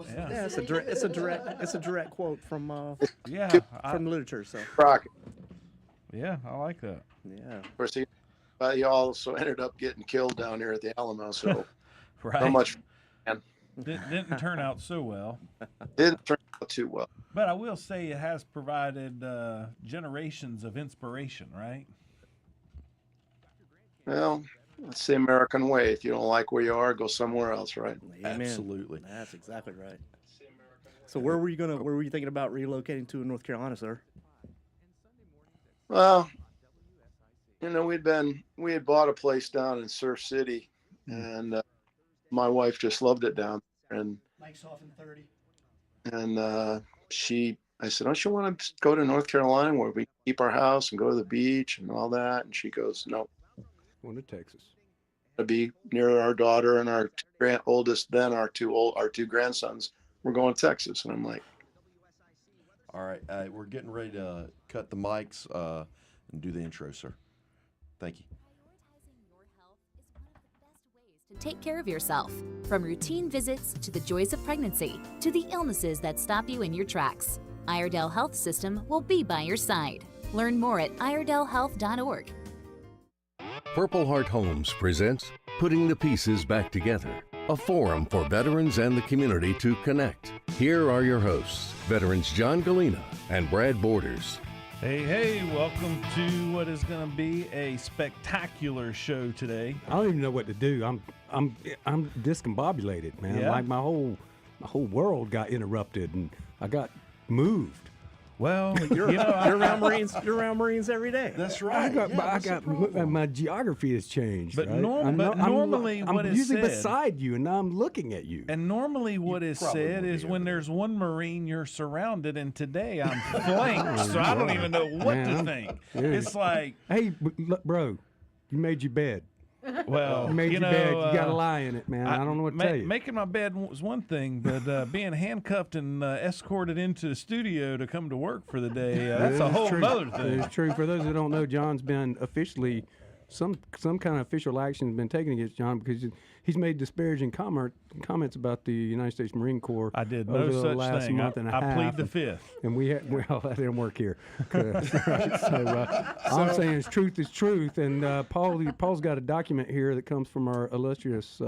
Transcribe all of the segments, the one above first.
Yeah, it's a direct quote from from literature. So Crockett. Yeah, I like that. yeah, Of course, he also ended up getting killed down here at the Alamo. So Right. not much. And Didn't turn out so well. didn't turn out too well. But I will say it has provided generations of inspiration, right? Well, that's the American way. If you don't like where you are, go somewhere else, right? Amen. Absolutely. That's exactly right. So where were you thinking about relocating to in North Carolina, sir? Well, we had bought a place down in Surf City, and my wife just loved it down there. And Mike's off in 30. And I said, don't you want to go to North Carolina where we keep our house and go to the beach and all that? And she goes, no. Going to Texas. To be near our daughter and our oldest, then our two grandsons. We're going to Texas. And I'm like, All right, we're getting ready to cut the mics and do the intro, sir. Thank you. To take care of yourself, from routine visits to the joys of pregnancy to the illnesses that stop you in your tracks. Iredell Health System will be by your side. Learn more at iredellhealth.org. Purple Heart Homes presents Putting the Pieces Back Together, a forum for veterans and the community to connect. Here are your hosts, veterans John Gallina and Brad Borders. Hey, welcome to what is going to be a spectacular show today. I don't even know what to do. I'm discombobulated, man. Yeah? Like my whole world got interrupted and I got moved. Well, You're around Marines. You're around Marines every day. That's right. My geography has changed. But right? normally what I'm is usually said- beside you, and now I'm looking at you. And normally what is said is when there's one Marine, you're surrounded, and today I'm flanked, so I don't even know what to think. Yeah. It's like, Hey, look, bro, you made your bed. well, You made you your know, bed. You got to lie in it, man. I don't know what to tell you. Making my bed was one thing, but being handcuffed and escorted into the studio to come to work for the day, that's a whole other thing. It's true. For those who don't know, John's been officially, some kind of official action has been taken against John because he's made disparaging comments about the United States Marine Corps. I did over no the such last thing. month and a half. I plead the fifth. And well, that didn't work here. All I'm saying is truth is truth. And Paul's got a document here that comes from our illustrious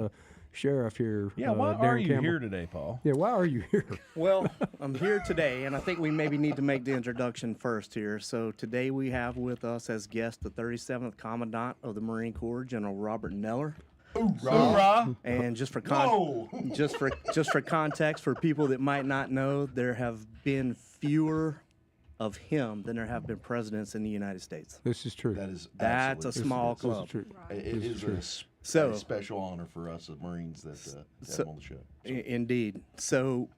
sheriff here. Yeah, why Darren are you Campbell. here today, Paul? Yeah, why are you here? Well, I'm here today, and I think we maybe need to make the introduction first here. So today we have with us as guest the 37th Commandant of the Marine Corps, General Robert Neller. Hoorah! And just for context, for people that might not know, there have been fewer of him than there have been presidents in the United States. This is true. That is That's a absolutely small This is club. true. It This is true. So- a special honor for us as Marines that have him on the show. Indeed. So,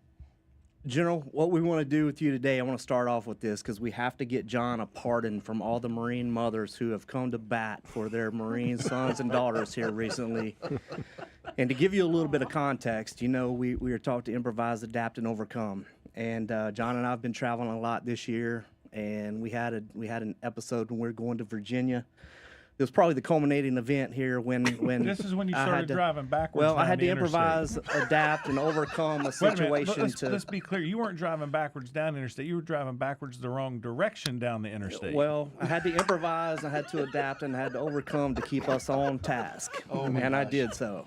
General, what we want to do with you today, I want to start off with this because we have to get John a pardon from all the Marine mothers who have come to bat for their Marine sons and daughters here recently. And to give you a little bit of context, we were taught to improvise, adapt, and overcome. And John and I have been traveling a lot this year, and we had an episode when we were going to Virginia. It was probably the culminating event here when This is when you I had started to- driving backwards. Well, I down had the to interstate. improvise, adapt, and overcome a Wait a minute. situation Let's be clear. You weren't driving backwards down the interstate. You were driving backwards the wrong direction down the interstate. Well, I had to improvise, I had to adapt, and I had to overcome to keep us on task. And I did so.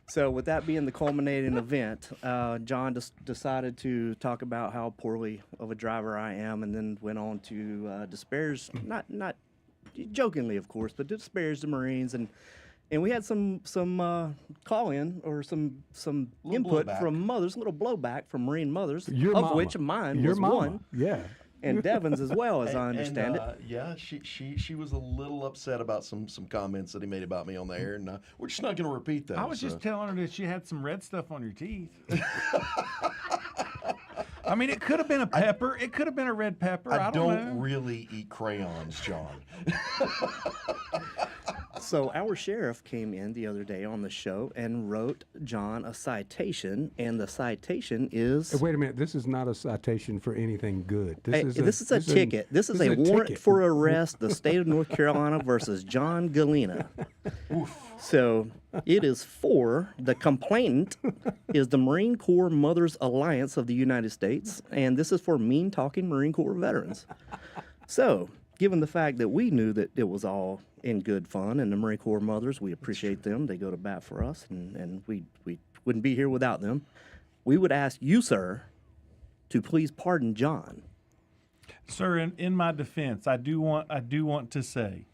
So with that being the culminating event, John just decided to talk about how poorly of a driver I am, and then went on to disparage, not jokingly, of course, but disparage the Marines, and we had some call in or some input blowback. from mothers, a little blowback from Marine mothers, Your of mama. which mine Your was mama. one, Yeah. and Devin's as well, as I understand it. Yeah, she was a little upset about some comments that he made about me on the air, and we're just not going to repeat those. I was just telling her that she had some red stuff on your teeth. I mean, it could have been a pepper. It could have been a red pepper. I don't know. really eat crayons, John. So our sheriff came in the other day on the show and wrote John a citation, and the citation is Wait a minute. This is not a citation for anything good. this is a ticket. This is a warrant ticket. for arrest, the state of North Carolina versus John Gallina. So it is for the complainant is the Marine Corps Mothers Alliance of the United States, and this is for mean talking Marine Corps veterans. So, given the fact that we knew that it was all in good fun, and the Marine Corps mothers, we appreciate them. They go to bat for us, and we wouldn't be here without them. We would ask you, sir, to please pardon John. Sir, in my defense, I do want to say,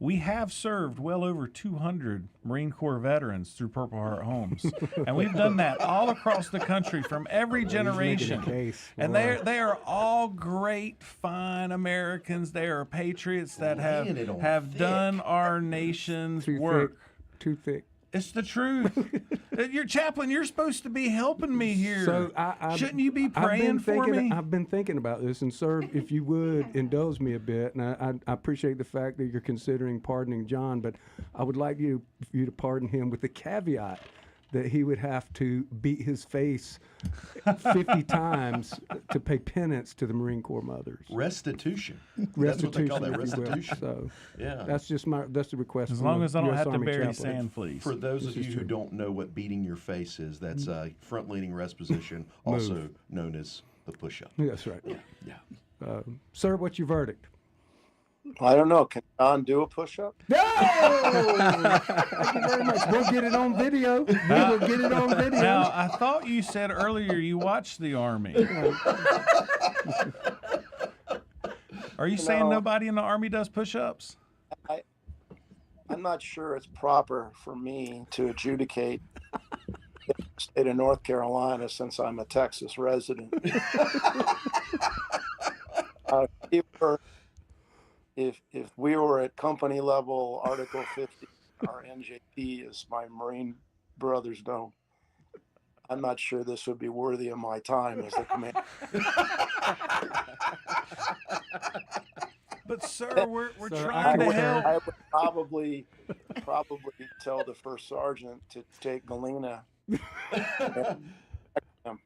we have served well over 200 Marine Corps veterans through Purple Heart Homes, and we've done that all across the country from every generation. And they are all great, fine Americans. They are patriots that have done our nation's work. Too thick. It's the truth. Your chaplain, you're supposed to be helping me here. So shouldn't you be praying for me? I've been thinking about this, and sir, if you would indulge me a bit, and I appreciate the fact that you're considering pardoning John, but I would like you to pardon him with the caveat that he would have to beat his face 50 times to pay penance to the Marine Corps mothers. Restitution. That's what Restitution, they call that, if you will. restitution. So Yeah. that's the request. As from long the as I don't US have to Army bury chaplain. sand fleas. For those of is you who true. don't know what beating your face is, that's front-leaning rest position, also known as the push-up. That's right. Yeah. Sir, what's your verdict? I don't know. Can John do a push-up? No! Thank you very much. We'll get it on video. We will get it on video. Now, I thought you said earlier you watched the Army. Are you saying nobody in the Army does push-ups? I'm not sure it's proper for me to adjudicate the state of North Carolina since I'm a Texas resident. If we were at company level, Article 50, our NJP, as my Marine brothers know, I'm not sure this would be worthy of my time as the commander. But sir, we're trying to help. I would probably tell the first sergeant to take Gallina and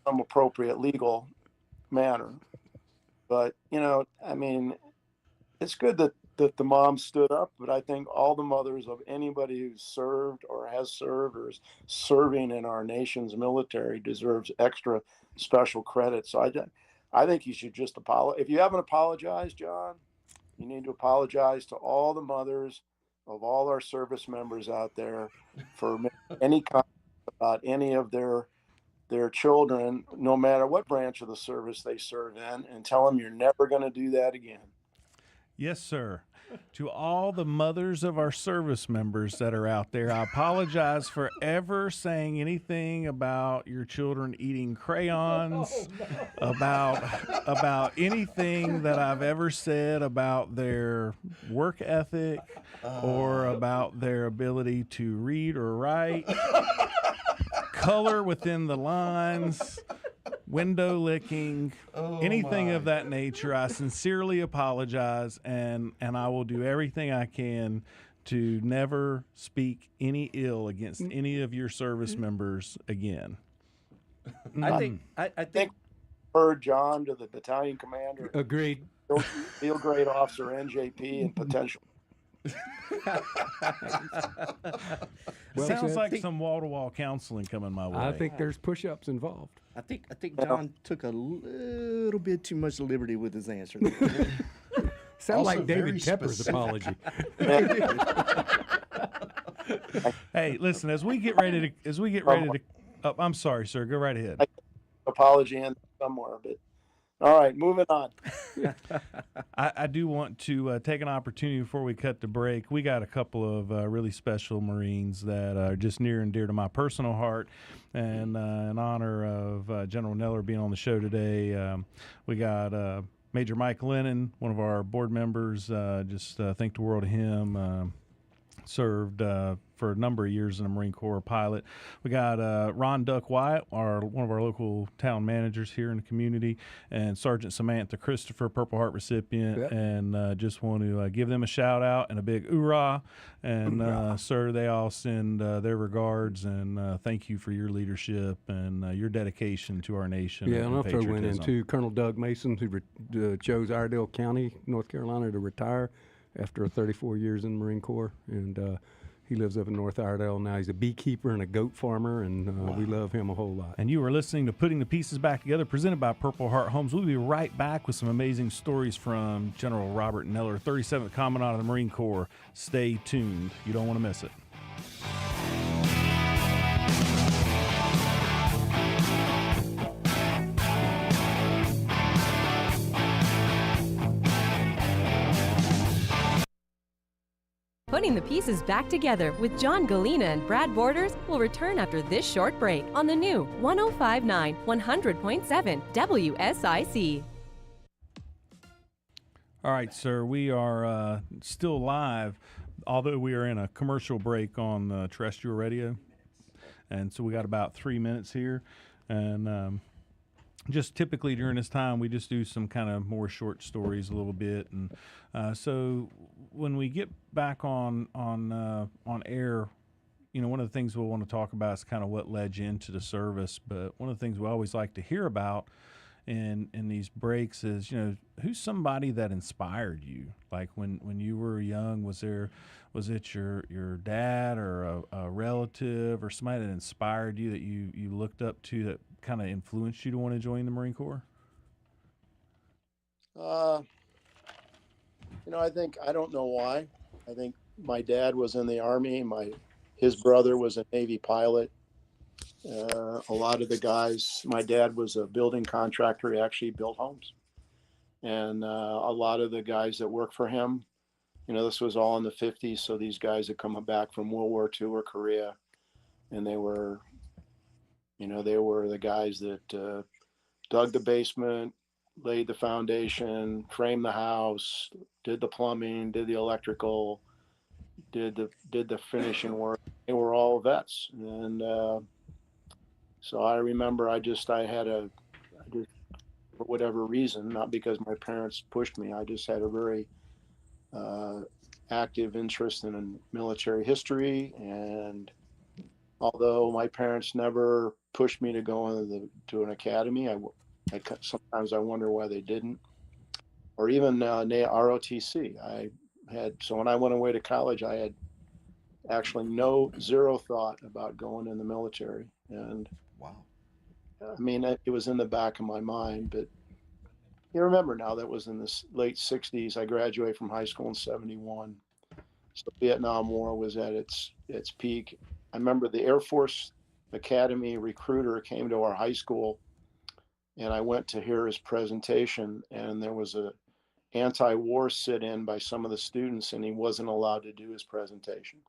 some appropriate legal manner. But I mean, it's good that the mom stood up, but I think all the mothers of anybody who's served or has served or is serving in our nation's military deserves extra special credit. So I think you should just apologize. If you haven't apologized, John, you need to apologize to all the mothers of all our service members out there for any comment about any of their children, no matter what branch of the service they serve in, and tell them you're never going to do that again. Yes, sir. To all the mothers of our service members that are out there, I apologize for ever saying anything about your children eating crayons, about anything that I've ever said about their work ethic or about their ability to read or write, color within the lines, window licking, anything of that nature. I sincerely apologize, and I will do everything I can to never speak any ill against any of your service members again. I think Heard John to the battalion commander, Agreed. field grade officer, NJP, and potential. Well Sounds said. like some wall-to-wall counseling coming my way. I think there's push-ups involved. I think John took a little bit too much liberty with his answer. Sounds Also like David very Tepper's specific. apology. Hey, listen, as we get ready to oh, I'm sorry, sir. Go right ahead. Apology in somewhere, but all right, moving on. I do want to take an opportunity before we cut the break. We got a couple of really special Marines that are just near and dear to my personal heart. And in honor of General Neller being on the show today, we got Major Mike Lennon, one of our board members. Just think the world of him. Served for a number of years in the Marine Corps pilot. We got Ron Duck Wyatt, one of our local town managers here in the community, and Sergeant Samantha Christopher, Purple Heart recipient. Yep. And just want to give them a shout out and a big hoorah. And sir, they all send their regards and thank you for your leadership and your dedication to our nation. Yeah, and I'll throw one in patriotism. too. Colonel Doug Mason, who chose Iredell County, North Carolina, to retire after 34 years in the Marine Corps, and he lives up in North Iredell now. He's a beekeeper and a goat farmer, and we love him a whole lot. And you are listening to Putting the Pieces Back Together, presented by Purple Heart Homes. We'll be right back with some amazing stories from General Robert Neller, 37th Commandant of the Marine Corps. Stay tuned. You don't want to miss it. Putting the Pieces Back Together with John Gallina and Brad Borders will return after this short break on the new 1059 100.7 WSIC. All right, sir. We are still live, although we are in a commercial break on terrestrial radio. And so we got about 3 minutes here. And just typically during this time, we just do some kind of more short stories a little bit. And so when we get back on air, you know, one of the things we'll want to talk about is kind of what led you into the service. But one of the things we always like to hear about in these breaks is, you know, who's somebody that inspired you? Like when you were young, was it your dad or a relative or somebody that inspired you that you looked up to that kind of influenced you to want to join the Marine Corps? You know, I don't know why. I think my dad was in the Army. His brother was a Navy pilot. A lot of the guys, my dad was a building contractor. He actually built homes. And a lot of the guys that worked for him, you know, this was all in the 50s. So these guys had come back from World War II or Korea. And they were the guys that dug the basement, laid the foundation, framed the house, did the plumbing, did the electrical, did the finishing work. They were all vets. And so I remember I just for whatever reason, not because my parents pushed me, I just had a very active interest in military history. And although my parents never pushed me to go to an academy, sometimes I wonder why they didn't. Or even ROTC. So when I went away to college, I had actually zero thought about going in the military. And Wow. I mean, it was in the back of my mind, but you remember now that was in the late 60s. I graduated from high school in 71. So the Vietnam War was at its peak. I remember the Air Force Academy recruiter came to our high school, and I went to hear his presentation, and there was a anti-war sit-in by some of the students, and he wasn't allowed to do his presentation.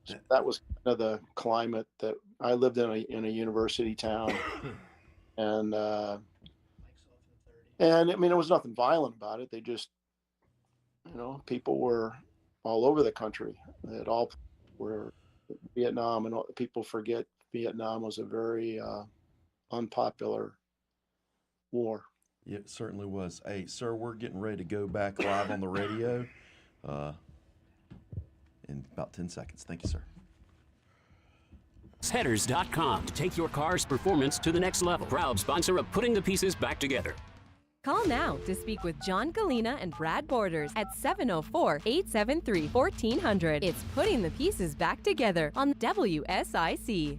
So that was kind of the climate that I lived in a university town, and I mean, there was nothing violent about it. They just, you know, people were all over the country. It all were Vietnam, and people forget Vietnam was a very unpopular war. It certainly was. Hey, sir, we're getting ready to go back live on the radio in about 10 seconds. Thank you, sir. Headers.com to take your car's performance to the next level. Proud sponsor of Putting the Pieces Back Together. Call now to speak with John Gallina and Brad Borders at 704-873-1400. It's Putting the Pieces Back Together on WSIC.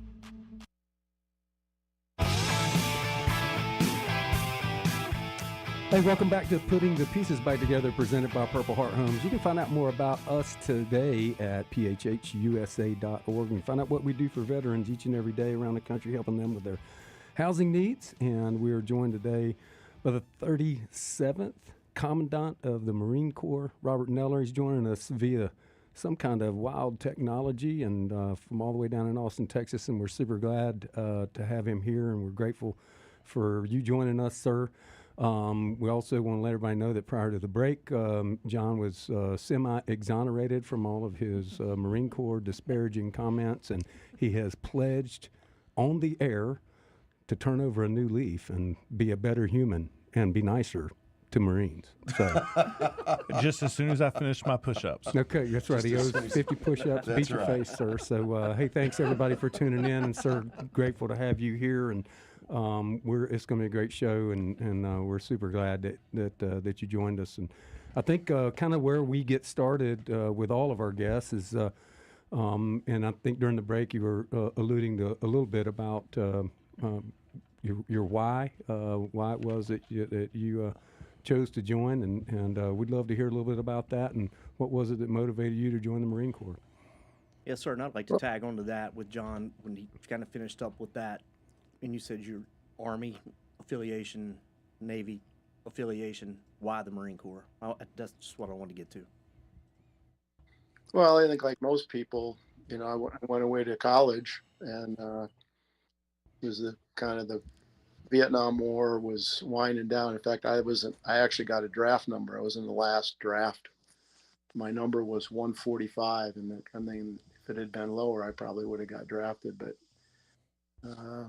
Hey, welcome back to Putting the Pieces Back Together, presented by Purple Heart Homes. You can find out more about us today at phhusa.org and find out what we do for veterans each and every day around the country, helping them with their housing needs. And we are joined today by the 37th Commandant of the Marine Corps, Robert Neller. He's joining us via some kind of wild technology and from all the way down in Austin, Texas. And we're super glad to have him here, and we're grateful for you joining us, sir. We also want to let everybody know that prior to the break, John was semi-exonerated from all of his Marine Corps disparaging comments, and he has pledged on the air to turn over a new leaf and be a better human and be nicer to Marines. So, Just as soon as I finish my push-ups. okay, that's right. He owes 50 push-ups. Beat your face, sir. So, hey, thanks everybody for tuning in, and sir, grateful to have you here. And it's going to be a great show, and we're super glad that you joined us. And I think kind of where we get started with all of our guests is, and I think during the break you were alluding to a little bit about your why it was that you chose to join, and we'd love to hear a little bit about that and what was it that motivated you to join the Marine Corps. Yes, sir. And I'd like to tag onto that with John when he kind of finished up with that. And you said your Army affiliation, Navy affiliation. Why the Marine Corps? That's just what I wanted to get to. Well, I think like most people, I went away to college, and it was the Vietnam War was winding down. In fact, I actually got a draft number. I was in the last draft. My number was 145, and I mean, if it had been lower, I probably would have got drafted. But I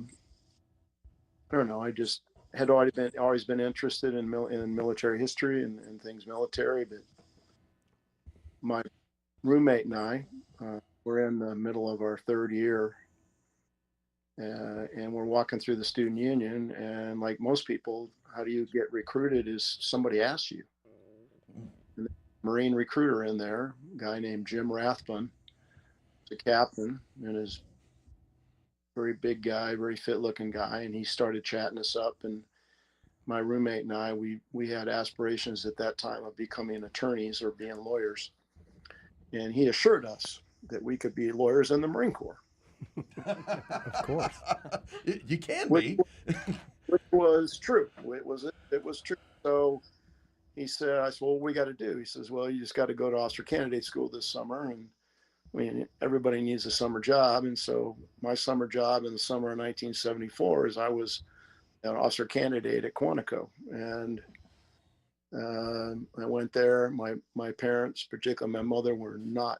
don't know. I just had always been interested in military history and things military. But my roommate and I were in the middle of our third year. And we're walking through the student union, and like most people, how do you get recruited is somebody asks you. And the Marine recruiter in there, a guy named Jim Rathbun, the captain, and is very big guy, very fit looking guy. And he started chatting us up, and my roommate and I, we had aspirations at that time of becoming attorneys or being lawyers. And he assured us that we could be lawyers in the Marine Corps. Of course. You can which was true. It was true. So I said, well, what we got to do? He says, well, you just got to go to officer candidate school this summer. And I mean, everybody needs a summer job. And so my summer job in the summer of 1974 is I was an officer candidate at Quantico. And I went there. My parents, particularly my mother, were not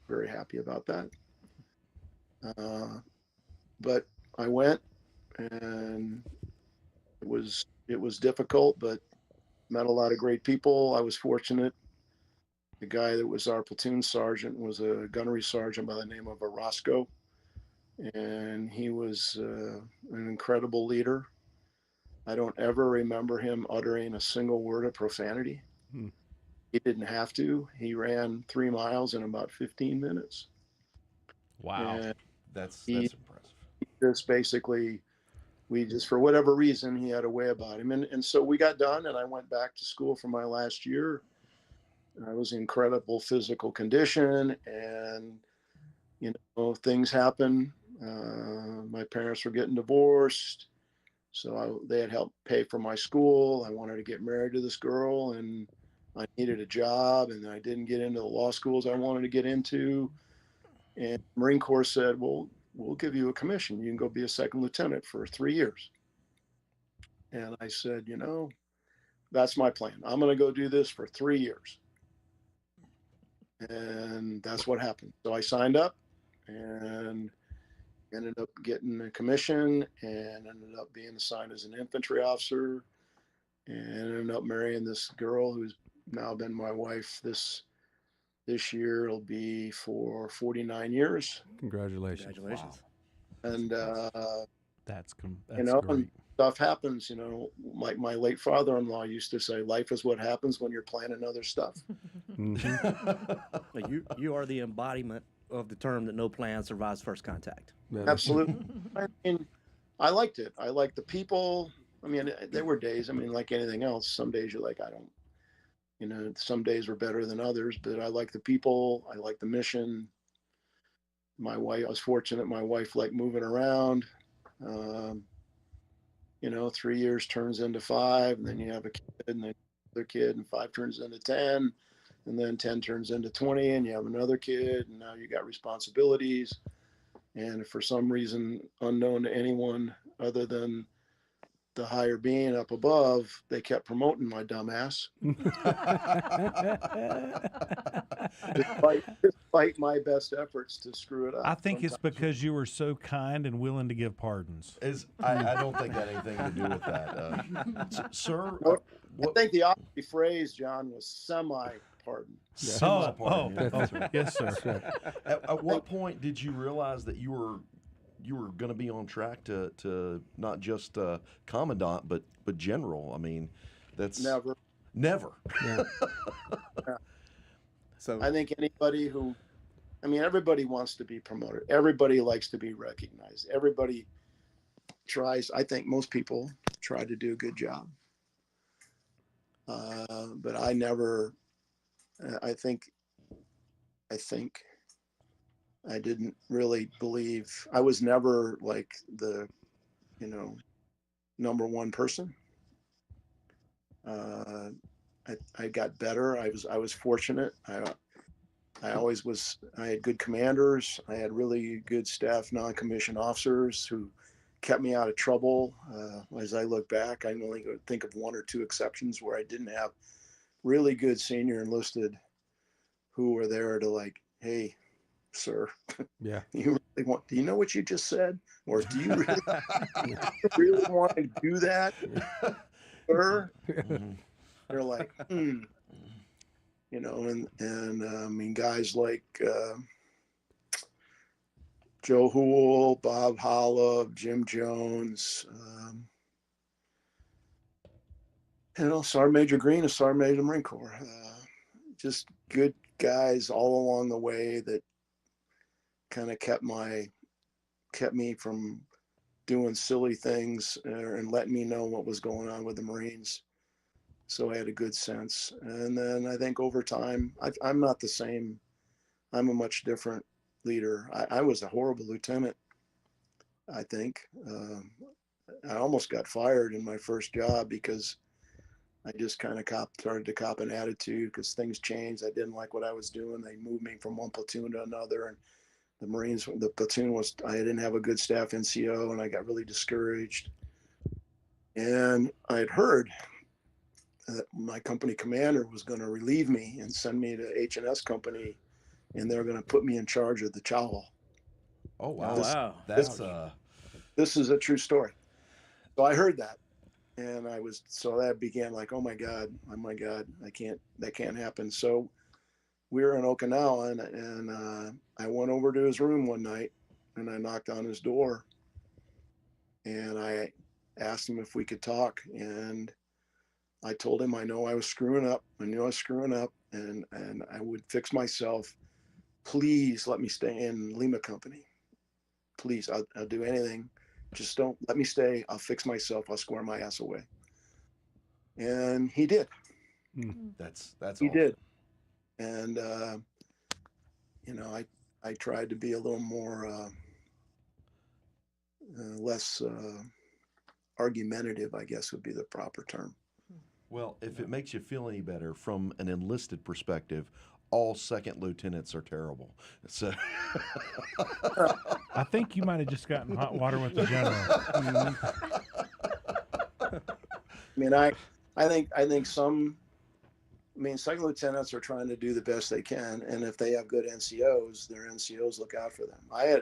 very happy about that. But I went, and it was difficult, but met a lot of great people. I was fortunate. The guy that was our platoon sergeant was a gunnery sergeant by the name of Orozco, and he was an incredible leader. I don't ever remember him uttering a single word of profanity. He didn't have to. He ran 3 miles in about 15 minutes. Wow. And that's impressive. Just basically, for whatever reason, he had a way about him. And so we got done, and I went back to school for my last year. I was in incredible physical condition, and, things happen. My parents were getting divorced, so they had helped pay for my school. I wanted to get married to this girl, and I needed a job, and I didn't get into the law schools I wanted to get into. And Marine Corps said, well, we'll give you a commission. You can go be a second lieutenant for 3 years. And I said, that's my plan. I'm going to go do this for 3 years. And that's what happened. So I signed up and ended up getting a commission, and ended up being assigned as an infantry officer, and ended up marrying this girl who's now been my wife this year. It'll be for 49 years. Congratulations. Wow. And That's and great. stuff happens. Like my late father-in-law used to say, life is what happens when you're planning other stuff. Like you are the embodiment of the term that no plan survives first contact. Absolutely. I mean, I liked it. I liked the people. I mean, there were days, like anything else, some days you're like, some days were better than others, but I like the people. I like the mission. My wife, I was fortunate. My wife liked moving around. 3 years turns into 5, and then you have a kid, and then another kid, and 5 turns into 10, and then 10 turns into 20, and you have another kid, and now you got responsibilities. And for some reason unknown to anyone other than the higher being up above, they kept promoting my dumbass. despite my best efforts to screw it up. I think it's sometimes. because you were so kind and willing to give pardons. I don't think that had anything to do with that. Sir, I think the opposite phrase, John, was semi-pardon. Semi-pardon, yes, sir. At what point did you realize that you were going to be on track to not just commandant but general? I mean, that's Never. Yeah. So I think everybody wants to be promoted. Everybody likes to be recognized. Everybody tries. I think most people try to do a good job. But I never, I think I didn't really believe, I was never like the, number one person. I got better. I was fortunate. I always was. I had good commanders. I had really good staff, non-commissioned officers who kept me out of trouble. As I look back, I can only think of one or two exceptions where I didn't have really good senior enlisted who were there to like, hey, sir, Yeah. do you know what you just said? Or do you really want to do that, sir? They're like, and I mean, guys like Joe Hool, Bob Holla, Jim Jones, Sergeant Major Green, a Sergeant Major of the Marine Corps, just good guys all along the way that kind of kept me from doing silly things and letting me know what was going on with the Marines. So I had a good sense. And then I think over time, I'm not the same. I'm a much different leader. I was a horrible lieutenant, I think. I almost got fired in my first job because I just kind of started to cop an attitude because things changed. I didn't like what I was doing. They moved me from one platoon to another. And the platoon I didn't have a good staff NCO, and I got really discouraged. And I had heard that my company commander was going to relieve me and send me to H&S company, and they're going to put me in charge of the chow hall. Oh wow! wow. This is a true story. So I heard that, and that began like, oh my God, that can't happen. So we were in Okinawa, and I went over to his room one night, and I knocked on his door, and I asked him if we could talk, and I told him I knew I was screwing up, and I would fix myself. Please let me stay in Lima Company. Please, I'll do anything. Just don't let me stay. I'll fix myself. I'll square my ass away. And he did. That's he awesome. did. And I tried to be a little more less argumentative, I guess would be the proper term. Well, if it makes you feel any better, from an enlisted perspective, all second lieutenants are terrible. So I think you might have just gotten hot water with the general. I mean, I think second lieutenants are trying to do the best they can, and if they have good NCOs, their NCOs look out for them. I had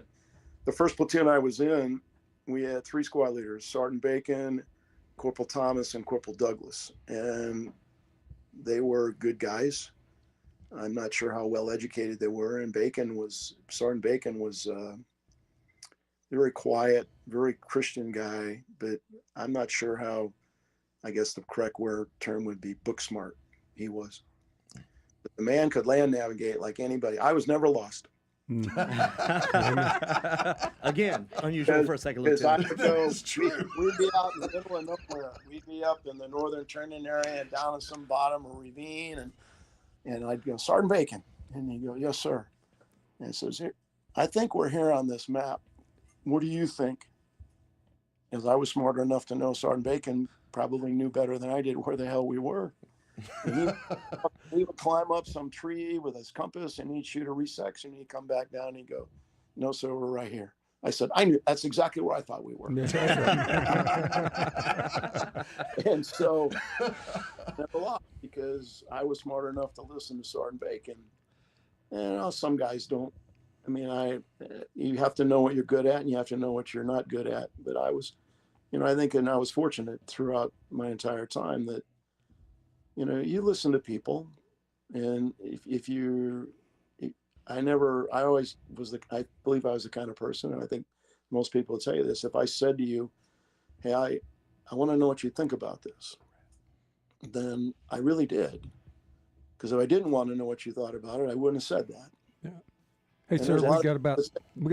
the first platoon I was in, we had 3 squad leaders: Sergeant Bacon, Corporal Thomas, and Corporal Douglas, and they were good guys. I'm not sure how well educated they were, and Sergeant Bacon was very quiet, very Christian guy, but I'm not sure how, I guess the correct term would be book smart he was. But the man could land navigate like anybody. I was never lost. Again, unusual for a second lieutenant. We'd be out in the middle of nowhere. We'd be up in the northern turning area and down in some bottom of ravine, and I'd go, Sergeant Bacon, and he'd go, yes, sir. And he says, here, I think we're here on this map. What do you think? Because I was smart enough to know Sergeant Bacon probably knew better than I did where the hell we were. And he would climb up some tree with his compass, and he'd shoot a resection. He'd come back down and he'd go, no, sir, we're right here. I said, I knew that's exactly where I thought we were. And so never lost, because I was smart enough to listen to Sergeant Bacon. And some guys don't. I mean, you have to know what you're good at, and you have to know what you're not good at. But I was, I think, and I was fortunate throughout my entire time that, you listen to people, and I believe I was the kind of person, and I think most people would say this. If I said to you, hey, I want to know what you think about this, then I really did. Because if I didn't want to know what you thought about it, I wouldn't have said that. Yeah. Hey, And sir, there's a we lot got of-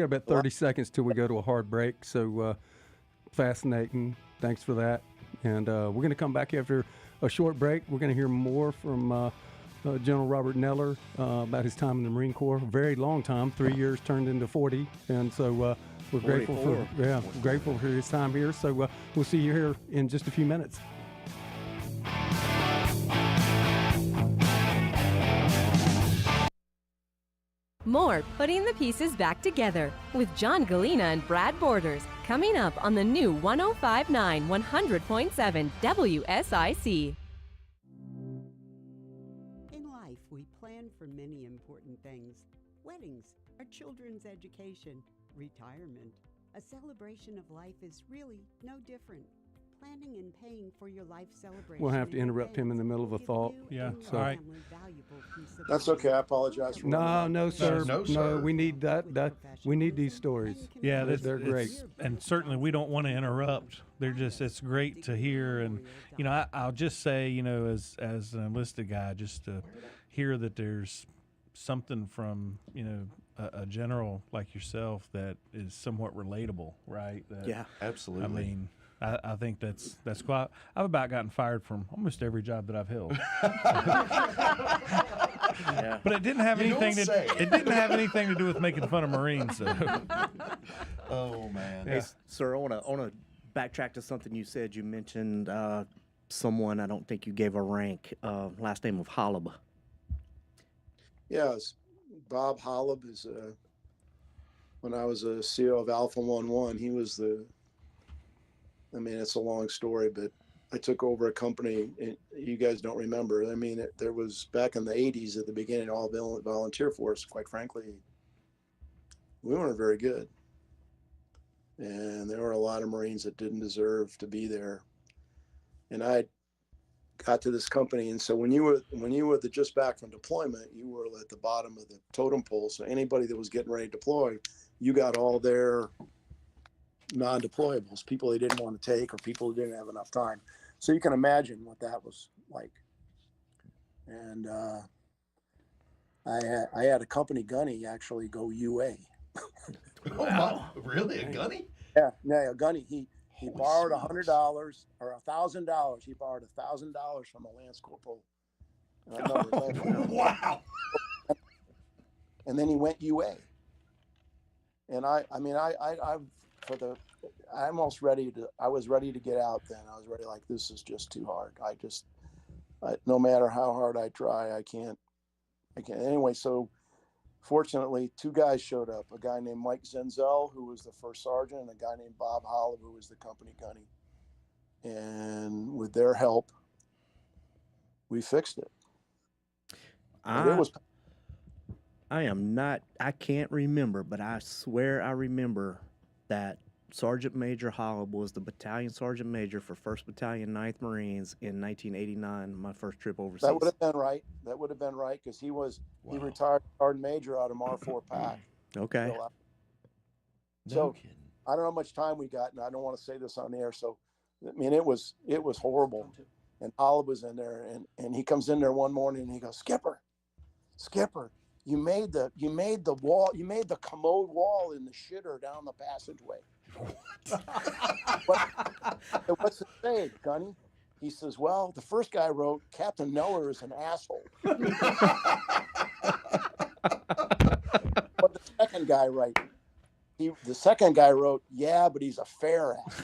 about 30 seconds till we go to a hard break. So fascinating. Thanks for that. And we're going to come back after a short break. We're going to hear more from General Robert Neller about his time in the Marine Corps. A very long time, 3 years turned into 40. And so we're grateful for his time here. So we'll see you here in just a few minutes. More Putting the Pieces Back Together with John Gallina and Brad Borders, coming up on the new 105.9 100.7 WSIC. In life, we plan for many important things. Weddings, our children's education, retirement. A celebration of life is really no different. Planning and paying for your life celebration. We'll have to interrupt him in the middle of a thought. Yeah, So- all right. That's okay. I apologize for No, sir. No, sir. We need that. We need these stories. Yeah, they're great. And certainly we don't want to interrupt. It's great to hear. And, I'll just say, as an enlisted guy, just to hear that there's something from, a general like yourself that is somewhat relatable, right? Yeah. Absolutely. I mean, I think that's quite. I've about gotten fired from almost every job that I've held. Yeah. But it didn't have You anything don't to. say. It didn't have anything to do with making fun of Marines. So. Oh man. Hey, sir, I want to backtrack to something you said. You mentioned someone, I don't think you gave a rank, last name of Holub. Yes, Bob Holub is when I was a CO of Alpha 11, he was it's a long story, but I took over a company, and you guys don't remember. I mean, there was back in the 80s at the beginning, all volunteer force, quite frankly, we weren't very good. And there were a lot of Marines that didn't deserve to be there. And I got to this company, and so when you were just back from deployment, you were at the bottom of the totem pole. So anybody that was getting ready to deploy, you got all their non-deployables, people they didn't want to take, or people who didn't have enough time. So you can imagine what that was like. And I had a company gunny actually go UA. Wow. Really? A gunny? Yeah, a gunny. He borrowed $100 or $1,000. He borrowed $1,000 from a Lance Corporal. Wow. And then he went UA. And I was ready to get out then. I was ready, like, this is just too hard. No matter how hard I try, I can't. Anyway, so fortunately, two guys showed up, a guy named Mike Zenzel, who was the first sergeant, and a guy named Bob Holub, who was the company gunny. And with their help, we fixed it. I can't remember, but I swear I remember that Sergeant Major Holub was the battalion sergeant major for 1st Battalion, 9th Marines in 1989, my first trip overseas. That would have been right. Because he retired sergeant major out of R4 PAC. Okay. So I don't know how much time we got, and I don't want to say this on the air. So, I mean, it was horrible. And Holub was in there, and he comes in there one morning and he goes, Skipper, you made the wall, you made the commode wall in the shitter down the passageway. What's it say, Gunny? He says, well, the first guy wrote, Captain Neller is an asshole. But the second guy wrote, yeah, but he's a fair ass.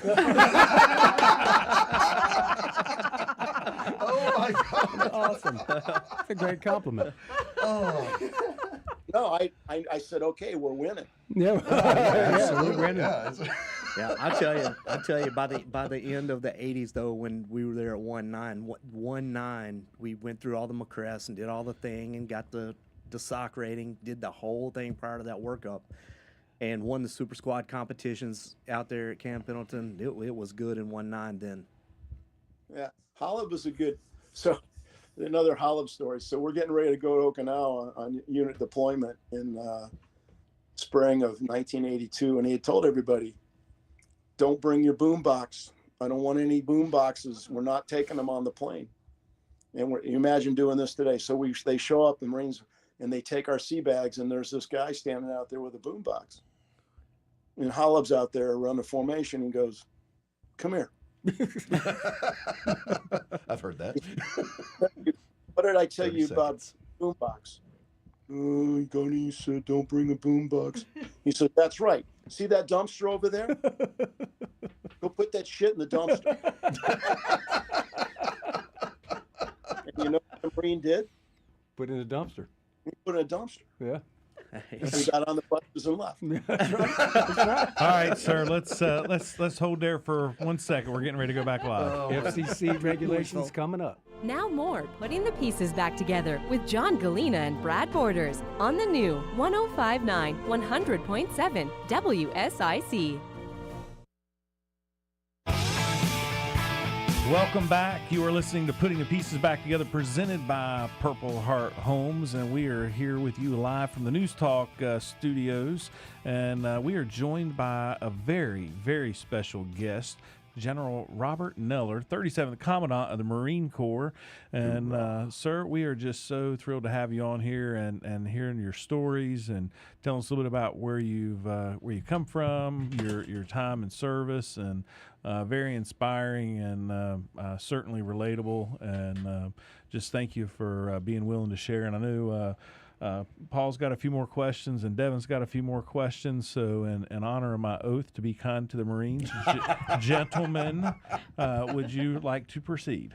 Oh my God. Awesome. That's a great compliment. Oh. No, I said, okay, we're winning. Yeah, Absolutely. we're winning. Yeah, Yeah, I tell you, by the end of the '80s, though, when we were there at 1-9, we went through all the McCrest and did all the thing and got the sock rating, did the whole thing prior to that workup, and won the Super Squad competitions out there at Camp Pendleton. It was good in 1-9 then. Yeah, Holub was a good. So another Holub story. So we're getting ready to go to Okinawa on unit deployment in spring of 1982, and he had told everybody, "Don't bring your boom box. I don't want any boom boxes. We're not taking them on the plane." And you imagine doing this today. So they show up, the Marines, and they take our sea bags, and there's this guy standing out there with a boom box. And Holub's out there around the formation and goes, "Come here." I've heard that. What did I tell 30 you about seconds. boombox? Gunny said, "Don't bring a boombox." He said, "That's right. See that dumpster over there? Go put that shit in the dumpster." And you know what the Marine did? Put in a dumpster. He put it in a dumpster. Yeah. And we got on the buses and left. That's right. That's right. All right, sir. Let's hold there for 1 second. We're getting ready to go back live. FCC regulations coming up. Now more Putting the Pieces Back Together with John Gallina and Brad Borders on the new 1059 100.7 WSIC. Welcome back. You are listening to Putting the Pieces Back Together, presented by Purple Heart Homes, and we are here with you live from the News Talk studios, and we are joined by a very, very special guest, General Robert Neller, 37th Commandant of the Marine Corps. And, sir, we are just so thrilled to have you on here and hearing your stories and telling us a little bit about where you come from, your time in service, and very inspiring and certainly relatable. And just thank you for being willing to share. And I know Paul's got a few more questions, and Devin's got a few more questions. So, in honor of my oath to be kind to the Marines, gentlemen, would you like to proceed?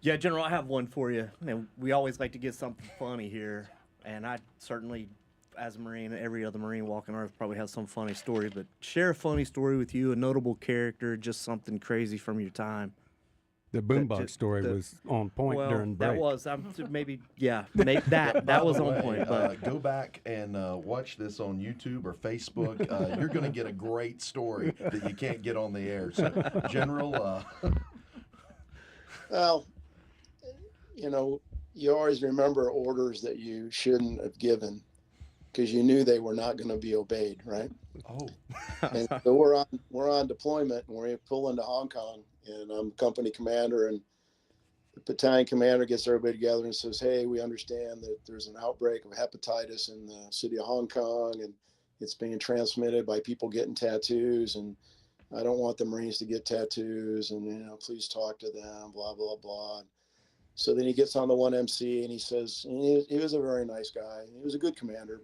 Yeah, General, I have one for you. We always like to get something funny here, and I certainly, as a Marine, every other Marine walking Earth probably has some funny story. But share a funny story with you, a notable character, just something crazy from your time. The boombox story was on point during break. That was maybe that was on point. But Go back and watch this on YouTube or Facebook. You're going to get a great story that you can't get on the air. So, General. Well, you know, you always remember orders that you shouldn't have given because you knew they were not going to be obeyed, right? Oh. And so we're on deployment, and we're pulling to Hong Kong, and I'm company commander, and the battalion commander gets everybody together and says, "Hey, we understand that there's an outbreak of hepatitis in the city of Hong Kong, and it's being transmitted by people getting tattoos, and I don't want the Marines to get tattoos, and please talk to them, blah, blah, blah." So then he gets on the 1MC, and he says, and he was a very nice guy. He was a good commander.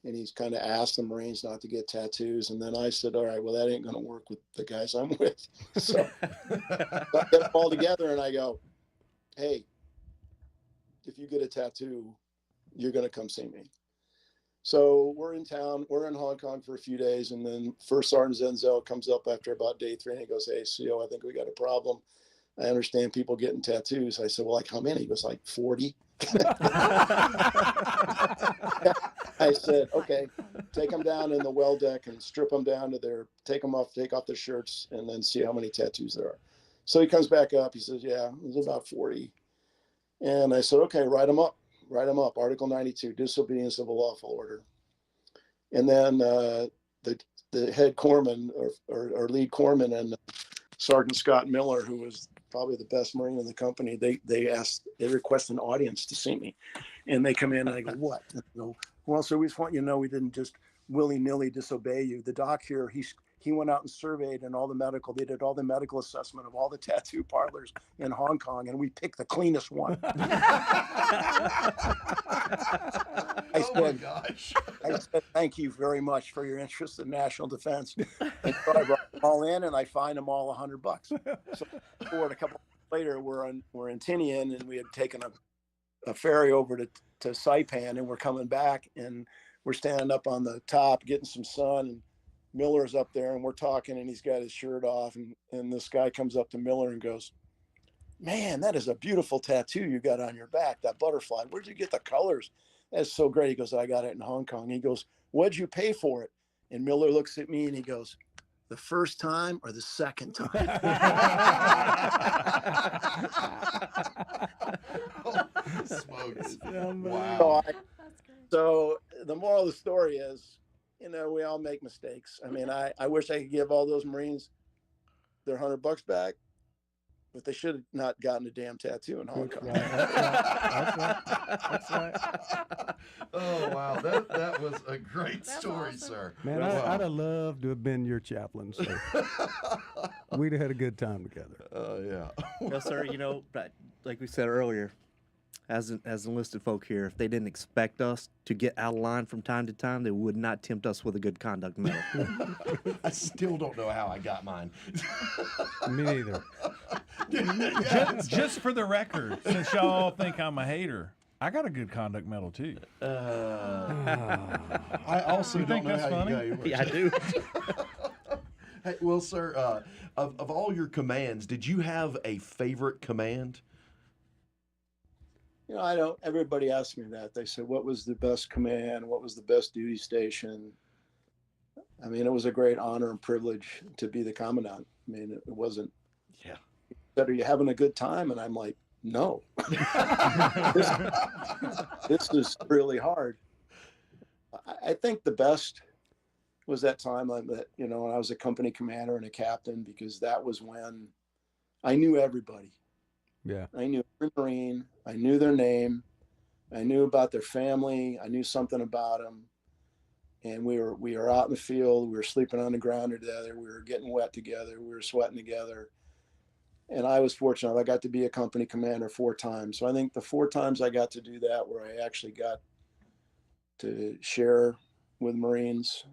And he's kind of asked the Marines not to get tattoos. And then I said, "All right, well, that ain't going to work with the guys I'm with." So I get them all together and I go, "Hey, if you get a tattoo, you're going to come see me." So we're in town. We're in Hong Kong for a few days. And then First Sergeant Zenzel comes up after about day 3 and he goes, "Hey, CO, I think we got a problem. I understand people getting tattoos." I said, "Well, like how many?" He goes, "Like 40. I said, "Okay, take them down in the well deck and strip them down to take off their shirts, and then see how many tattoos there are." So he comes back up. He says, "Yeah, there's about 40. And I said, "Okay, write them up. Article 92, disobedience of a lawful order." And then the head corpsman or lead corpsman and Sergeant Scott Miller, who was probably the best Marine in the company, they request an audience to see me. And they come in and I go, "What?" And I go, "Well, sir, we just want you to know we didn't just willy-nilly disobey you. The doc here, he went out and surveyed and they did all the medical assessment of all the tattoo parlors in Hong Kong, and we picked the cleanest one." Oh my gosh. I said, "Thank you very much for your interest in national defense." And so I brought them all in and I fined them all $100. So forward a couple later, we're in Tinian, and we had taken a a ferry over to Saipan, and we're coming back, and we're standing up on the top getting some sun, and Miller's up there, and we're talking, and he's got his shirt off, and this guy comes up to Miller and goes, "Man, that is a beautiful tattoo you got on your back, that butterfly. Where'd you get the colors? That's so great." He goes, "I got it in Hong Kong." He goes, "What'd you pay for it?" And Miller looks at me and he goes, "The first time or the second time?" Smokes. So, Wow. so the moral of the story is, we all make mistakes. I mean, I wish I could give all those Marines their $100 back, but they should have not gotten a damn tattoo in Hong Kong. That's right. Oh, wow. That was a great story, awesome. sir. Man, Wow. I'd have loved to have been your chaplain, sir. We'd have had a good time together. Yeah. Yes, sir. But like we said earlier, as enlisted folk here, if they didn't expect us to get out of line from time to time, they would not tempt us with a good conduct medal. I still don't know how I got mine. Me neither. Just for the record, since y'all think I'm a hater, I got a good conduct medal too. I also You don't think know that's how funny? you got yours. Yeah, I do. Hey, well, sir, of all your commands, did you have a favorite command? I don't. Everybody asks me that. They say, "What was the best command? What was the best duty station?" I mean, it was a great honor and privilege to be the commandant. I mean, it wasn't. Yeah. Said, "Are you having a good time?" And I'm like, "No, this is really hard." I think the best was that time that when I was a company commander and a captain, because that was when I knew everybody. Yeah. I knew every Marine. I knew their name. I knew about their family. I knew something about them. And we were out in the field. We were sleeping on the ground together. We were getting wet together. We were sweating together. And I was fortunate. I got to be a company commander 4 times. So I think the 4 times I got to do that, where I actually got to share with Marines.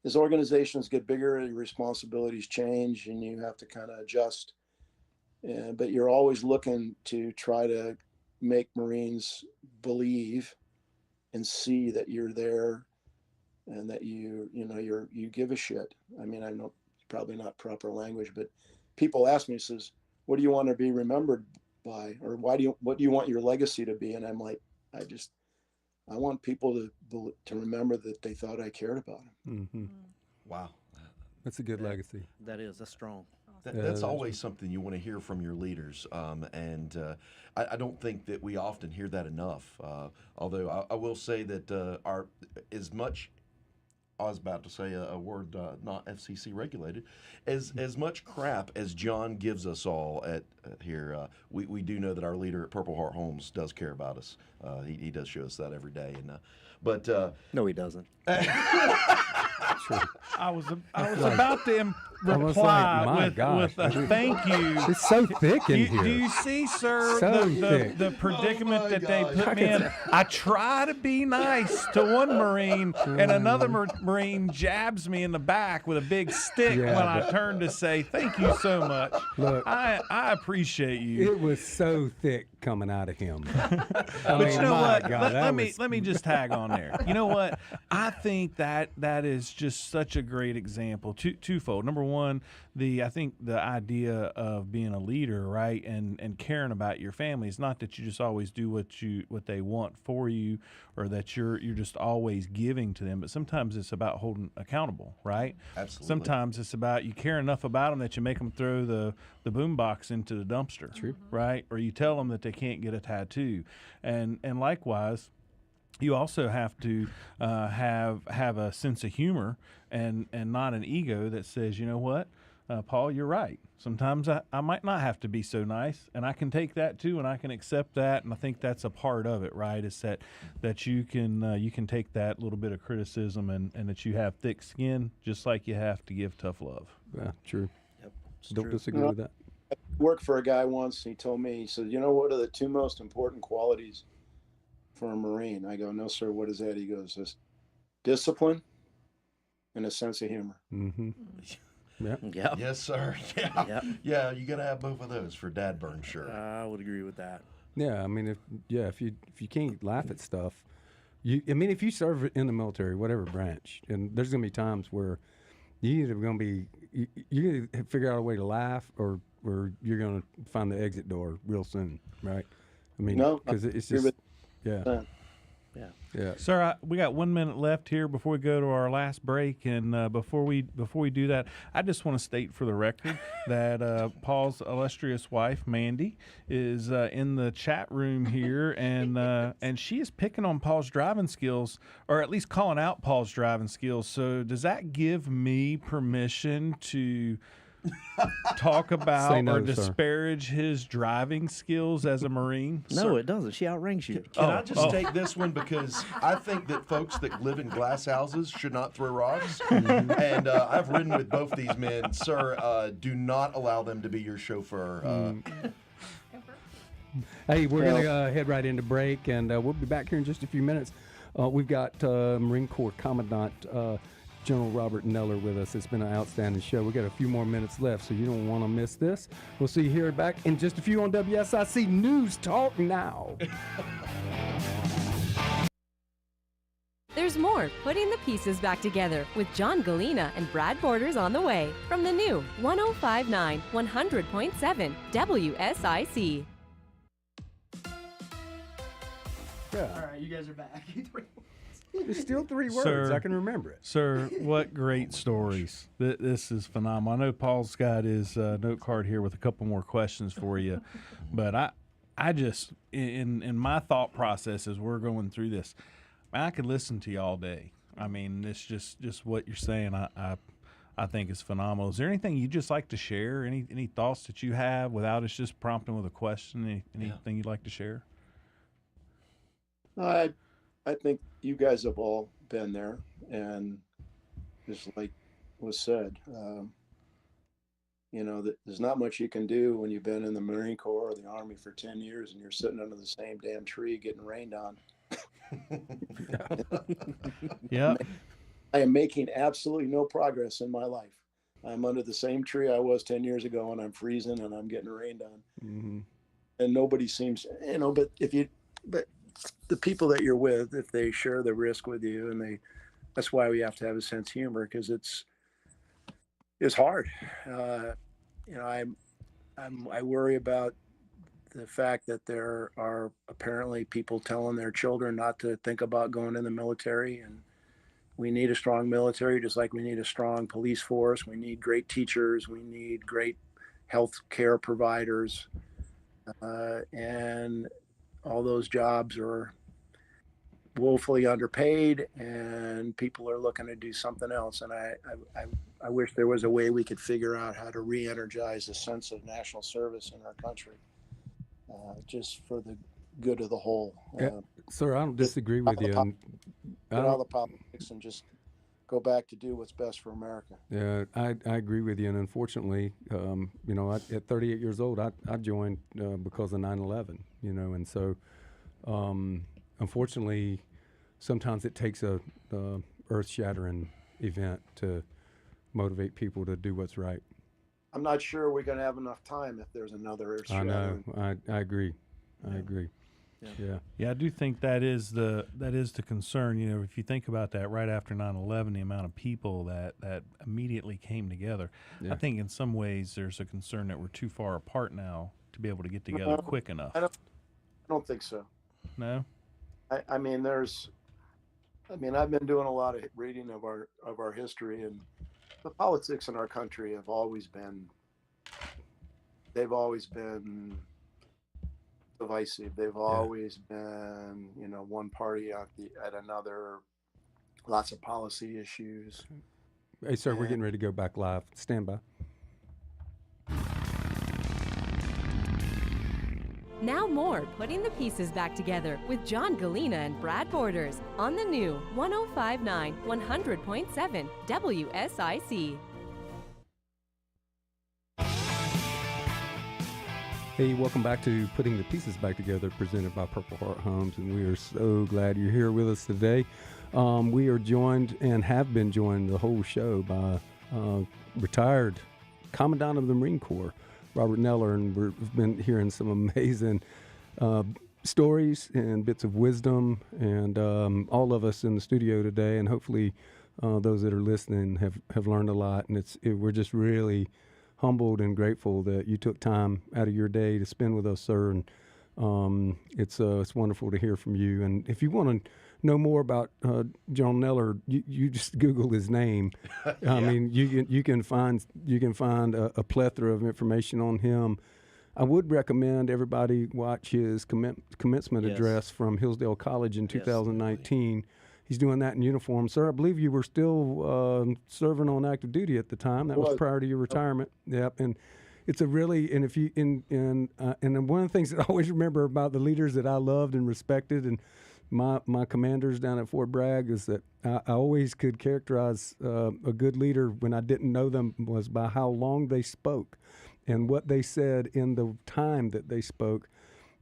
As organizations get bigger, your responsibilities change, and you have to kind of adjust. But you're always looking to try to make Marines believe and see that you're there, and that you give a shit. I mean, I know it's probably not proper language, but people ask me, says, "What do you want to be remembered by, or what do you want your legacy to be?" And I'm like, I want people to remember that they thought I cared about them. Mm-hmm. Wow. That's a good legacy. That's strong. That's always something you want to hear from your leaders, and I don't think that we often hear that enough. Although I will say that I was about to say a word not FCC regulated, as much crap as John gives us all at here, we do know that our leader at Purple Heart Homes does care about us. He does show us that every day, but No, he doesn't. I was about to Almost reply like, my with gosh. a thank you. It's so thick in here. Do you see, sir, So thick. the predicament Oh, my that they gosh. put me in? I try to be nice to one Marine, and another Marine jabs me in the back with a big stick Yeah, when I but- turn to say thank you so much. Look. I appreciate you. It was so thick coming out of him. But you know what? God, Let me just tag on there. You know what? I think that is just such a great example. Twofold. Number one, I think the idea of being a leader, right, and caring about your family is not that you just always do what they want for you, or that you're just always giving to them, but sometimes it's about holding accountable, right? Absolutely. Sometimes it's about you care enough about them that you make them throw the boombox into the dumpster. True. Right? Or you tell them that they can't get a tattoo. And likewise, you also have to have a sense of humor and not an ego that says, you know what, Paul, you're right. Sometimes I might not have to be so nice, and I can take that too, and I can accept that, and I think that's a part of it, right? Is that you can take that little bit of criticism and that you have thick skin, just like you have to give tough love. Yeah, true. Yep. Don't disagree with that. I worked for a guy once, and he told me, he said, "You know what are the 2 most important qualities for a Marine?" I go, "No, sir. What is that?" He goes, "This discipline and a sense of humor." Mm-hmm. Yeah. Yeah. Yes, sir. Yeah. Yep. Yeah, you got to have both of those for Dad Burn, sure. I would agree with that. Yeah, I mean, if you can't laugh at stuff, if you serve in the military, whatever branch, and there's gonna be times where you either gonna be you figure out a way to laugh, or you're gonna find the exit door real soon, right? I mean, No, because it's agree just with- yeah. Sir, we got 1 minute left here before we go to our last break, and before we do that, I just want to state for the record that Paul's illustrious wife, Mandy, is in the chat room here, and she is picking on Paul's driving skills, or at least calling out Paul's driving skills. So does that give me permission to talk about Say no, or sir. disparage his driving skils as a Marine? No, it doesn't. She outranks you. Can I just take this one, because I think that folks that live in glass houses should not throw rocks. And I've ridden with both these men. Sir, do not allow them to be your chauffeur. Hey, we're going to head right into break, and we'll be back here in just a few minutes. We've got Marine Corps Commandant General Robert Neller with us. It's been an outstanding show. We've got a few more minutes left, so you don't want to miss this. We'll see you here back in just a few on WSIC News Talk Now. There's more Putting the Pieces Back Together with John Gallina and Brad Borders on the way from the new 105.9 100.7 WSIC. Yeah. All right, you guys are back. It's still 3 words. Sir. I can remember it. Sir, what great stories. This is phenomenal. I know Paul's got his note card here with a couple more questions for you, but I just, in my thought process as we're going through this, I could listen to you all day. I mean, it's just what you're saying. I think is phenomenal. Is there anything you'd just like to share? Any thoughts that you have without us just prompting with a question? Anything you'd like to share? I think you guys have all been there, and just like was said, there's not much you can do when you've been in the Marine Corps or the Army for 10 years and you're sitting under the same damn tree getting rained on. Yeah. I am making absolutely no progress in my life. I'm under the same tree I was 10 years ago, and I'm freezing and I'm getting rained on. Mm-hmm. And nobody seems, but the people that you're with, if they share the risk with you, and that's why we have to have a sense of humor, because it's hard. I worry about the fact that there are apparently people telling their children not to think about going in the military, and we need a strong military, just like we need a strong police force. We need great teachers. We need great health care providers, and all those jobs are woefully underpaid, and people are looking to do something else. And I wish there was a way we could figure out how to re-energize a sense of national service in our country, just for the good of the whole. Sir, I don't disagree with you. Get all the politics and just go back to do what's best for America. Yeah, I agree with you. And unfortunately, at 38 years old, I joined because of 9/11, and so unfortunately, sometimes it takes a earth-shattering event to motivate people to do what's right. I'm not sure we're going to have enough time if there's another earth-shattering. I know. I agree. I agree. Yeah, I do think that is the concern. If you think about that, right after 9/11, the amount of people that immediately came together, I think in some ways there's a concern that we're too far apart now to be able to get together quick enough. I don't think so. No? I've been doing a lot of reading of our history, and the politics in our country have always been divisive. They've always been, one party at another, lots of policy issues. Hey, sir, we're getting ready to go back live. Stand by. Now more Putting the Pieces Back Together with John Gallina and Brad Borders on the new 105.9 100.7 WSIC. Hey, welcome back to Putting the Pieces Back Together, presented by Purple Heart Homes, and we are so glad you're here with us today. We are joined and have been joined the whole show by retired Commandant of the Marine Corps, Robert Neller, and we've been hearing some amazing stories and bits of wisdom, and all of us in the studio today, and hopefully those that are listening have learned a lot. And we're just really humbled and grateful that you took time out of your day to spend with us, sir. And it's wonderful to hear from you. And if you want to know more about John Neller, you just Google his name. I mean, you can find a plethora of information on him. I would recommend everybody watch his commencement address from Hillsdale College in 2019. He's doing that in uniform. Sir, I believe you were still serving on active duty at the time. That was prior to your retirement. Yep. And it's a really, and if you, and one of the things that I always remember about the leaders that I loved and respected, and my commanders down at Fort Bragg, is that I always could characterize a good leader when I didn't know them was by how long they spoke and what they said in the time that they spoke.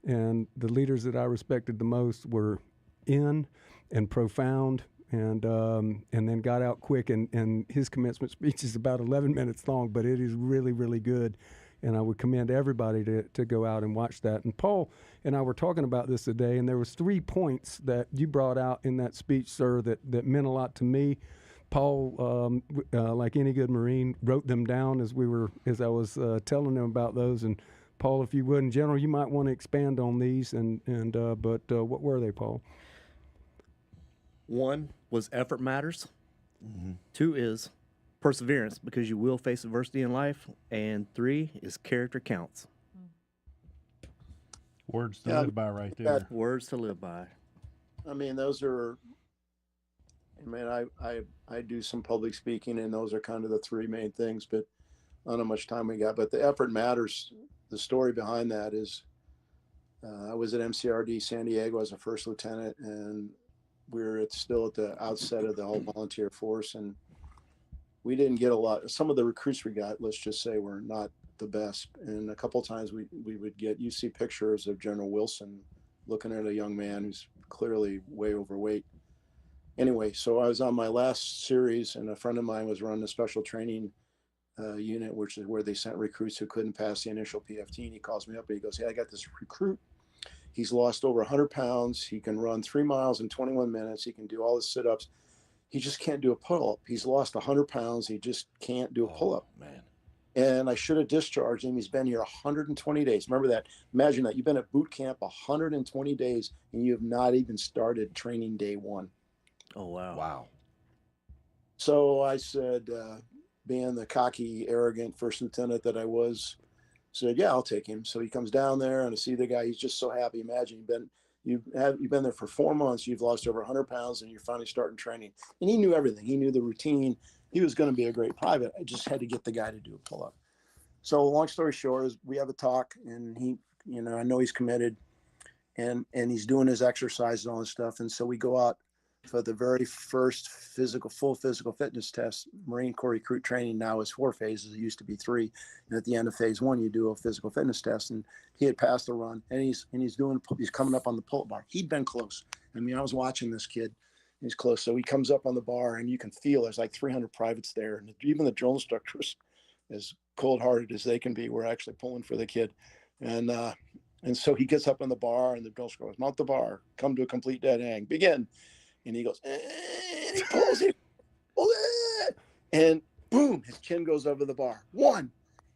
And the leaders that I respected the most were in and profound, and then got out quick. And his commencement speech is about 11 minutes long, but it is really, really good. And I would commend everybody to go out and watch that. And Paul and I were talking about this today, and there was 3 points that you brought out in that speech, sir, that meant a lot to me. Paul, like any good Marine, wrote them down as I was telling him about those. And Paul, if you would, in general, you might want to expand on these. But what were they, Paul? 1 was effort matters. Mm-hmm. 2 is perseverance, because you will face adversity in life. And 3 is character counts. Words to live by right there. Words to live by. I mean, those are, I mean, I do some public speaking, and those are kind of the 3 main things, but I don't know how much time we got. But the effort matters. The story behind that is I was at MCRD San Diego as a first lieutenant, and we're still at the outset of the whole volunteer force, and we didn't get a lot. Some of the recruits we got, let's just say, were not the best. And a couple of times we would you see pictures of General Wilson looking at a young man who's clearly way overweight. Anyway, so I was on my last series, and a friend of mine was running a special training unit, which is where they sent recruits who couldn't pass the initial PFT. And he calls me up and he goes, "Hey, I got this recruit. He's lost over 100 pounds. He can run 3 miles in 21 minutes. He can do all the sit-ups. He just can't do a pull-up. He's lost 100 pounds. He just can't do a pull-up." Man. And I should have discharged him. He's been here 120 days. Remember that. Imagine that. You've been at boot camp 120 days, and you have not even started training day 1. Oh, wow. Wow. So I said, being the cocky, arrogant first lieutenant that I was, said, "Yeah, I'll take him." So he comes down there, and I see the guy. He's just so happy. Imagine you've been there for 4 months. You've lost over 100 pounds, and you're finally starting training. And he knew everything. He knew the routine. He was going to be a great private. I just had to get the guy to do a pull-up. So long story short is we have a talk, and he, I know he's committed, and he's doing his exercises and all this stuff. And so we go out for the very first full physical fitness test. Marine Corps recruit training now is 4 phases. It used to be 3. And at the end of phase 1, you do a physical fitness test. And he had passed the run, and he's coming up on the pull-up bar. He'd been close. I mean, I was watching this kid. He's close. So he comes up on the bar, and you can feel there's like 300 privates there. And even the drill instructors, as cold-hearted as they can be, were actually pulling for the kid. And so he gets up on the bar, and the drill instructor goes, "Mount the bar, come to a complete dead hang, begin." And he goes, and he pulls it, and boom, his chin goes over the bar. 1,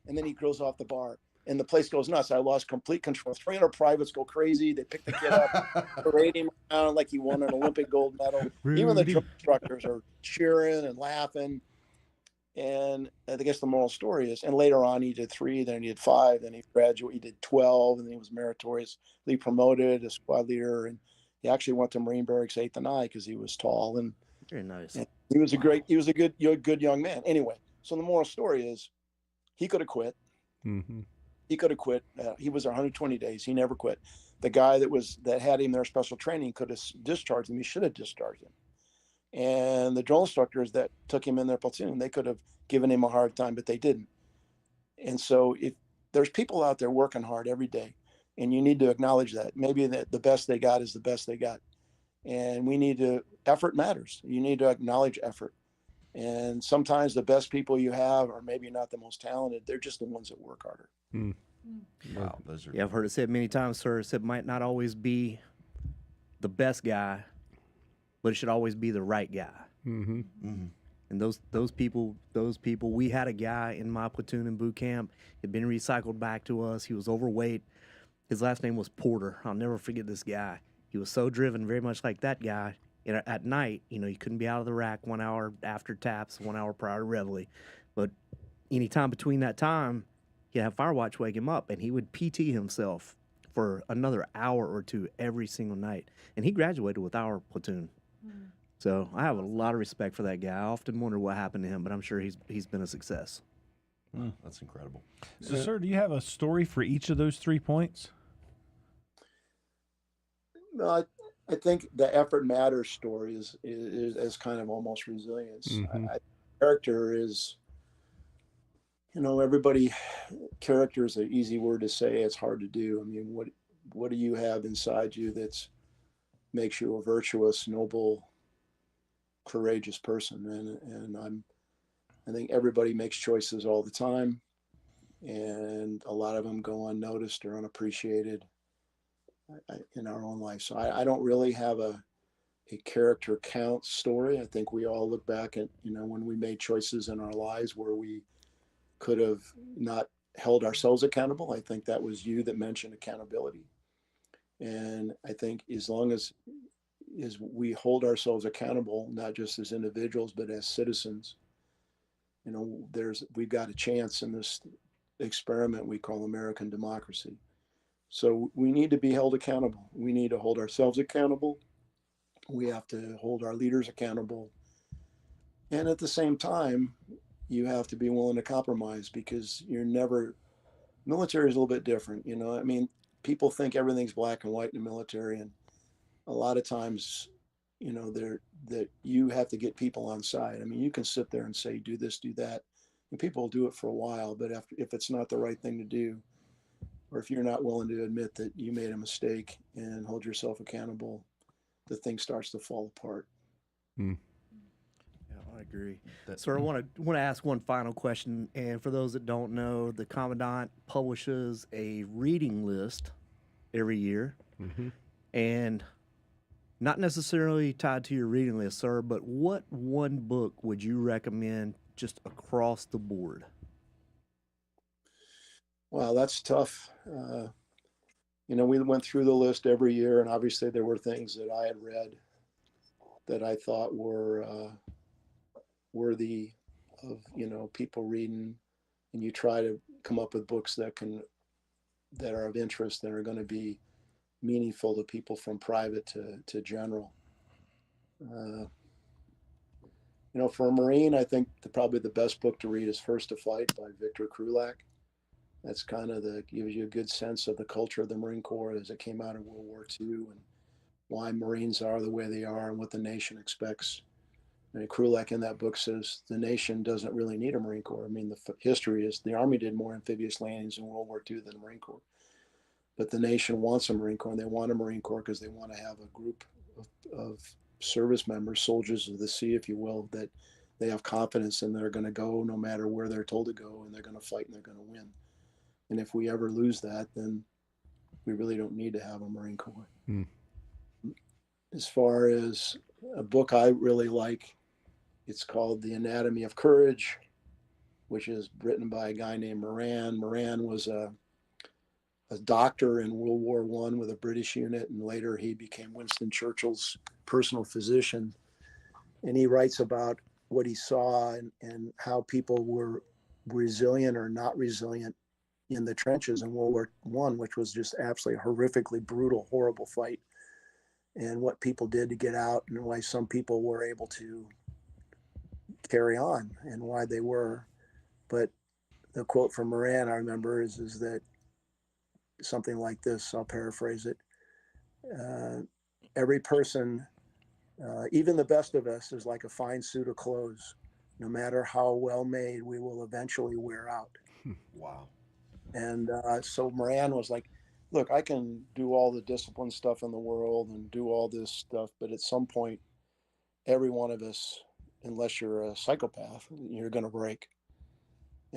and then he goes off the bar, and the place goes nuts. I lost complete control. 300 privates go crazy. They pick the kid up, parade him around like he won an Olympic gold medal. Even the drill instructors are cheering and laughing. And I guess the moral story is, and later on he did 3, then he did 5, then he graduated, he did 12, and then he was meritoriously promoted as squad leader. And he actually went to Marine Barracks 8th and I because he was tall, and Very nice. and he was a good young man. Anyway, so the moral story is he could have quit. Mm-hmm. He could have quit. He was there 120 days. He never quit. The guy that had him there special training could have discharged him. He should have discharged him. And the drill instructors that took him in their platoon, they could have given him a hard time, but they didn't. And so if there's people out there working hard every day, and you need to acknowledge that. Maybe that the best they got is the best they got. And effort matters. You need to acknowledge effort. And sometimes the best people you have are maybe not the most talented. They're just the ones that work harder. Wow, those are Yeah, I've heard it said many times, sir. It said might not always be the best guy, but it should always be the right guy. Mm-hmm. And those people, we had a guy in my platoon in boot camp. He'd been recycled back to us. He was overweight. His last name was Porter. I'll never forget this guy. He was so driven, very much like that guy. And at night, you know, he couldn't be out of the rack 1 hour after taps, 1 hour prior to reveille. But any time between that time, he'd have Firewatch wake him up, and he would PT himself for another hour or two every single night. And he graduated with our platoon. So I have a lot of respect for that guy. I often wonder what happened to him, but I'm sure he's been a success. that's incredible. So, sir, do you have a story for each of those 3 points? No, I think the effort matters story is kind of almost resilience. Mhm. Character is, you know, character is an easy word to say. It's hard to do. I mean, what do you have inside you that's makes you a virtuous, noble, courageous person? And I think everybody makes choices all the time, and a lot of them go unnoticed or unappreciated in our own life. So I don't really have a character count story. I think we all look back at, you know, when we made choices in our lives where we could have not held ourselves accountable. I think that was you that mentioned accountability. And I think as long as we hold ourselves accountable, not just as individuals, but as citizens, you know, we've got a chance in this experiment we call American democracy. So we need to be held accountable. We need to hold ourselves accountable. We have to hold our leaders accountable. And at the same time, you have to be willing to compromise, because military is a little bit different. You know, I mean, people think everything's black and white in the military. And a lot of times, you know, that you have to get people on side. I mean, you can sit there and say, do this, do that. And people will do it for a while, but if it's not the right thing to do, or if you're not willing to admit that you made a mistake and hold yourself accountable, the thing starts to fall apart. Yeah, I agree. Sir, I want to ask one final question. And for those that don't know, the Commandant publishes a reading list every year. And not necessarily tied to your reading list, sir, but what one book would you recommend just across the board? Wow, that's tough. You know, we went through the list every year, and obviously there were things that I had read that I thought were worthy of, you know, people reading. And you try to come up with books that are of interest, that are going to be meaningful to people from private to general. You know, for a Marine, I think probably the best book to read is First to Fight by Victor Krulak. That's kind of gives you a good sense of the culture of the Marine Corps as it came out of World War II, and why Marines are the way they are and what the nation expects. And Krulak in that book says the nation doesn't really need a Marine Corps. I mean, the history is the Army did more amphibious landings in World War II than the Marine Corps. But the nation wants a Marine Corps, and they want a Marine Corps because they want to have a group of service members, soldiers of the sea, if you will, that they have confidence in. They're going to go no matter where they're told to go, and they're going to fight and they're going to win. And if we ever lose that, then we really don't need to have a Marine Corps. As far as a book I really like, it's called The Anatomy of Courage, which is written by a guy named Moran. Moran was a doctor in World War I with a British unit, and later he became Winston Churchill's personal physician. And he writes about what he saw and how people were resilient or not resilient in the trenches in World War I, which was just absolutely horrifically brutal, horrible fight, and what people did to get out, and why some people were able to carry on and why they were. But the quote from Moran I remember is that something like this, I'll paraphrase it. Every person, even the best of us, is like a fine suit of clothes. No matter how well made, we will eventually wear out. Wow. And so Moran was like, look, I can do all the discipline stuff in the world and do all this stuff, but at some point, every one of us, unless you're a psychopath, you're going to break.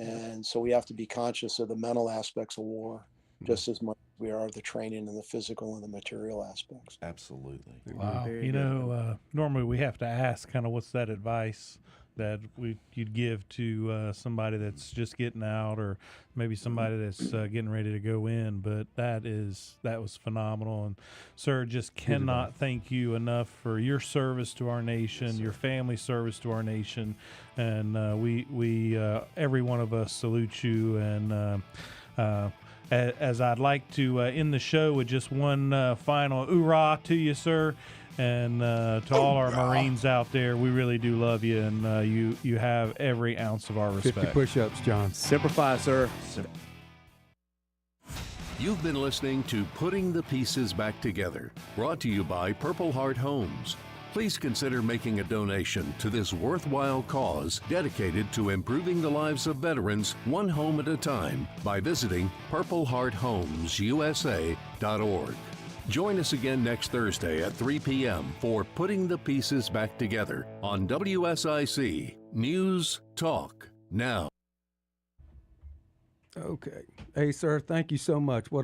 And so we have to be conscious of the mental aspects of war just as much as we are the training and the physical and the material aspects. Absolutely. Wow. Very You good. know, normally we have to ask kind of what's that advice that you'd give to somebody that's just getting out, or maybe somebody that's getting ready to go in. But that was phenomenal, and sir, just cannot thank you enough for your service to our nation, your family service to our nation, and we every one of us salute you. And as I'd like to end the show with just one final hoorah to you, sir. And to all our Marines out there, we really do love you, and you have every ounce of our 50 respect. push-ups, John. Semper Fi, sir. You've been listening to Putting the Pieces Back Together, brought to you by Purple Heart Homes. Please consider making a donation to this worthwhile cause dedicated to improving the lives of veterans one home at a time by visiting purplehearthomesusa.org. Join us again next Thursday at 3 p.m. for Putting the Pieces Back Together on WSIC News Talk Now. Okay. Hey, sir, thank you so much. What